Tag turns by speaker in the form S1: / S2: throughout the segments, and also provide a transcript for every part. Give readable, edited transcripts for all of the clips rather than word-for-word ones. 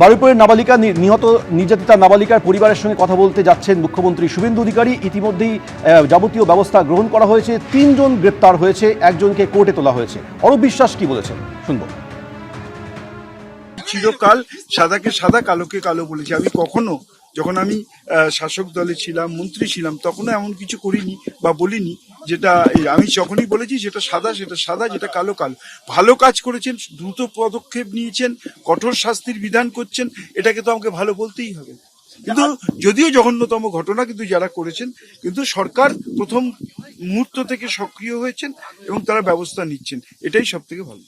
S1: বারুইপুরের নাবালিকা নিহত নির্যাতিতা নাবালিকার পরিবারের সঙ্গে কথা বলতে যাচ্ছেন মুখ্যমন্ত্রী শুভেন্দু অধিকারী। ইতিমধ্যেই যাবতীয় ব্যবস্থা গ্রহণ করা হয়েছে, 3 জন গ্রেপ্তার হয়েছে, একজনকে কোর্টে তোলা হয়েছে। অরূপ বিশ্বাস কি বলেছেন শুনবো।
S2: চিরকাল সাদাকে সাদা কালোকে কালো বলেছি। আমি কখনো যখন আমি শাসক দলে ছিলাম, মন্ত্রী ছিলাম, তখনও এমন কিছু করিনি বা বলিনি যেটা আমি যখনই বলেছি যেটা সাদা সেটা সাদা, যেটা কালো কালো। ভালো কাজ করেছেন, দ্রুত পদক্ষেপ নিয়েছেন, কঠোর শাস্তির বিধান করছেন, এটাকে তো আমাকে ভালো বলতেই হবে। কিন্তু যদিও জঘন্যতম ঘটনা, কিন্তু যারা করেছেন, কিন্তু সরকার প্রথম মুহূর্ত থেকে সক্রিয় হয়েছেন এবং তারা ব্যবস্থা নিচ্ছেন, এটাই সব থেকে ভালো।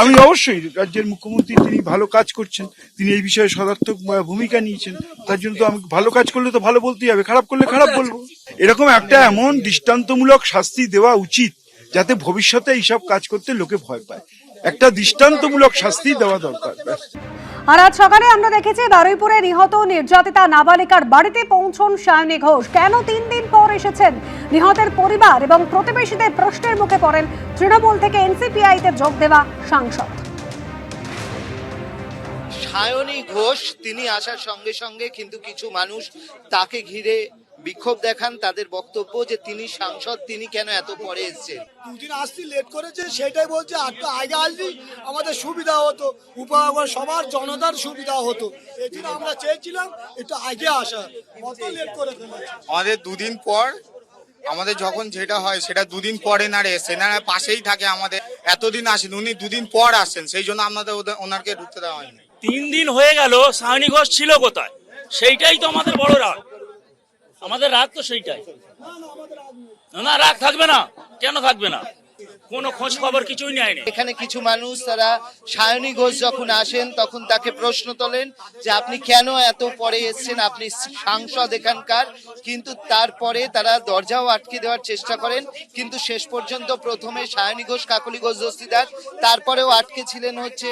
S2: আমি অবশ্যই রাজ্যের মুখ্যমন্ত্রী, তিনি ভালো কাজ করছেন, তিনি এই বিষয়ে সদার্থক ভূমিকা নিয়েছেন। তার জন্য তো আমি ভালো কাজ করলে তো ভালো বলতেই হবে, খারাপ করলে খারাপ বলবো। এরকম একটা এমন দৃষ্টান্তমূলক শাস্তি দেওয়া উচিত যাতে ভবিষ্যতে এইসব কাজ করতে লোকে ভয় পায়। একটা দৃষ্টান্তমূলক শাস্তি দেওয়া দরকার।
S3: আর আজ সকালে আমরা দেখেছি বারুইপুরে নিহত নির্যাতিতা নাবালিকার বাড়িতে পৌঁছন সায়নী ঘোষ। কেন 3 দিন পর এসেছেন? নিহতের পরিবার এবং প্রতিবেশীদের প্রশ্নের মুখে পড়েন তৃণমূল থেকে এনসিপিআইতে যোগ দেওয়া সাংসদ
S4: সায়নী ঘোষ। তিনি আসার সঙ্গে সঙ্গে কিন্তু কিছু মানুষ তাকে ঘিরে বিক্ষোভ দেখান। তাদের বক্তব্য যে তিনি সাংসদ, তিনি কেন এত পরে এসেছেন।
S5: দুদিন আসতে লেট করেছে, সেটাই বলছে। আর তো আগে আসলেই আমাদের সুবিধা হতো, সবার জনতার সুবিধা হতো। এই জন্য আমরা চেয়েছিলাম একটু আগে আসা, কত লেট করে ফেলেছে।
S6: আমাদের 2 দিন পর, আমাদের যখন যেটা হয় সেটা 2 দিন পরে এনারে এসে এনারা পাশেই থাকে আমাদের। এতদিন আসেন, উনি 2 দিন পর আসছেন, সেই জন্য আমাদের ওনাকে ঢুকতে দেওয়া হয়নি।
S7: 3 দিন হয়ে গেল, সায়নী ঘোষ ছিল কোথায়? সেইটাই তো আমাদের বড় রাগ। আমাদের রাগ তো সেইটাই। না, রাগ থাকবে না, কেন থাকবে না? কোনো খোঁজ খবর কিছুই নেয়নি।
S4: এখানে কিছু মানুষ, তারা সায়নী ঘোষ যখন আসেন তখন তাকে প্রশ্ন তোলেন যে আপনি কেন এত পরে এসেছেন, আপনি সাংসদ এখানকার। কিন্তু তারপরে তারা দরজাও আটকে দেওয়ার চেষ্টা করেন, কিন্তু শেষ পর্যন্ত প্রথমে সায়নী ঘোষ, কাকলি ঘোষ দস্তিদার, তারপরেও আটকে ছিলেন হচ্ছে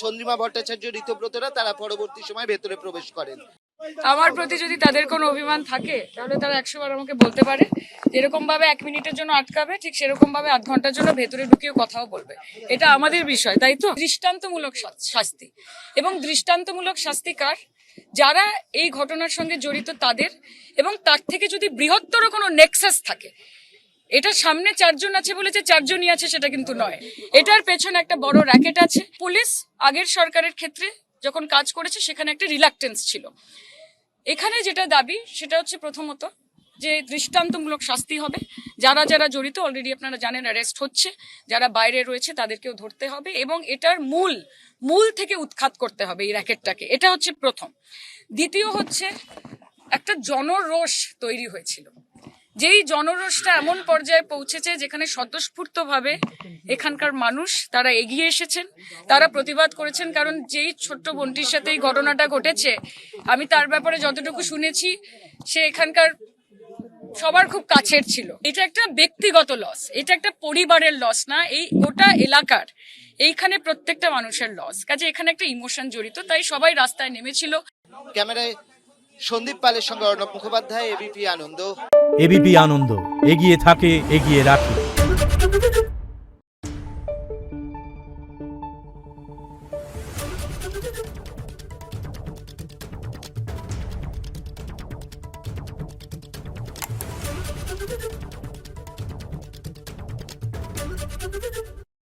S4: চন্দ্রিমা ভট্টাচার্য, ঋতব্রতরা। তারা পরবর্তী সময় ভেতরে প্রবেশ করেন।
S8: আমার প্রতি যদি তাদের কোনো অভিমান থাকে তাহলে তারা 100 বার আমাকে বলতে পারে। যেরকম ভাবে 1 মিনিটের জন্য আটকাবে, ঠিক সেরকম ভাবে আধ ঘন্টার জন্য ভেতরে ঢুকিয়ে কথাও বলবে। এটা আমাদের বিষয়, তাই তো? দৃষ্টান্তমূলক শাস্তি, এবং দৃষ্টান্তমূলক শাস্তি কার? যারা এই ঘটনার সঙ্গে জড়িত তাদের, এবং তার থেকে যদি বৃহত্তর কোনো নেক্সাস থাকে। এটা সামনে 4 জন আছে বলেছে 4 জনই আছে, সেটা কিন্তু নয়। এটার পেছনে একটা বড় র্যাকেট আছে। পুলিশ আগের সরকারের ক্ষেত্রে যখন কাজ করেছে সেখানে একটা রিলাক্টেন্স ছিল। এখানে যেটা দাবি সেটা হচ্ছে প্রথমত যে দৃষ্টান্তমূলক শাস্তি হবে। যারা যারা জড়িত অলরেডি আপনারা জানেন অ্যারেস্ট হচ্ছে, যারা বাইরে রয়েছে তাদেরকেও ধরতে হবে, এবং এটার মূল থেকে উৎখাত করতে হবে এই র্যাকেটটাকে। এটা হচ্ছে প্রথম। দ্বিতীয় হচ্ছে একটা জনরোষ তৈরি হয়েছিল, যেই জনরোষটা এমন পর্যায়ে পৌঁছেছে যেখানে স্বতঃস্ফূর্তভাবে এখানকার মানুষ তারা এগিয়ে এসেছেন, তারা প্রতিবাদ করেছেন। কারণ যেই ছোট্ট বোনটির সাথে এই ঘটনাটা ঘটেছে, আমি তার ব্যাপারে যতটুকু শুনেছি, সে এখানকার সবার খুব কাছের ছিল। এটা একটা ব্যক্তিগত লস, এটা একটা পরিবারের লস না, এই গোটা এলাকার, এইখানে প্রত্যেকটা মানুষের লস। কাজে এখানে একটা ইমোশন জড়িত, তাই সবাই রাস্তায় নেমেছিল।
S4: ক্যামেরায় সন্দীপ পালের সঙ্গে অর্ণব মুখোপাধ্যায়, এবিপি আনন্দ।
S9: এবিপি আনন্দ, এগিয়ে থাকে, এগিয়ে রাখে।
S3: Thank you.